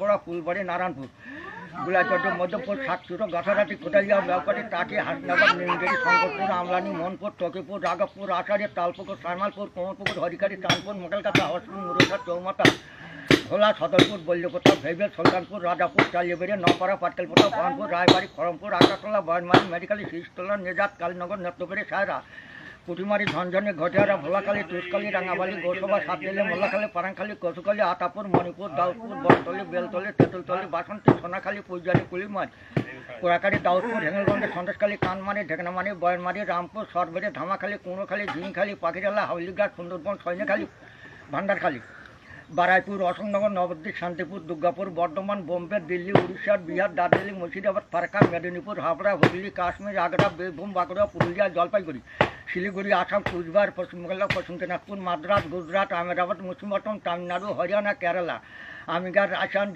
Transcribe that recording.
Bhatpara Phulbari Narayanpur গুলাচর্য Madhyapur সাতচুটো গাছারাটি কোটালিয়া Bepari Taki হাসনগর নিমগেরি Shankarpur আমলানি Monpur টকিপুর Raghabpur Acharya Talpukur সাইমালপুর কোমরপুকুর হরিকারি Chandpur মোগলকাতা হসপুর মুরুঘাট চৌমাতা Bhola Sadarpur বল্যকোতা ভেবেল Sultanpur Rajapur চালিয়াবেড়িয়া Napara Patkelpota Bhabanpur Raybari Kharampur আকাশতলা বয়নমারি medically শীষতলা নেজাত Kalinagar নেত্রপেড়ি Saira Putimari ঝনঝনি ঘটিয়ারা ভোলাখালী তুষকালী Rangabali গোসভা সাতদিলে Mollakhali পারাংখালী Kochukhali Atapur Manipur Daudpur বড়তলি Beltali তেঁতুলতলি Basanti Sonakhali পুইজালি কুলিমারি কোড়াকাড়ি Daudpur হেঙ্গলগঞ্জে Sandeshkhali কানমারি ঢেকনামারি বয়নমারি Rampur সরবেড়ে Dhamakhali কুমড়োখালী ঝিংখালী Pakhiralaya হাউলিঘাট Sundarban Sainyakhali Bhandarkhali Baruipur Ashoknagar Nabadwip Shantipur Durgapur Bardhaman Bombay Delhi Orissa Bihar Darjeeling Murshidabad Farakka Medinipur Habra Hooghly Kashmir Agra Birbhum Bankura Purulia Jalpaiguri Siliguri Assam Cooch Behar Paschimbanga Paschim Dinajpur Madras Gujarat Ahmedabad মুসলিমবটন Tamil Nadu Haryana Kerala আমিগার Rajasthan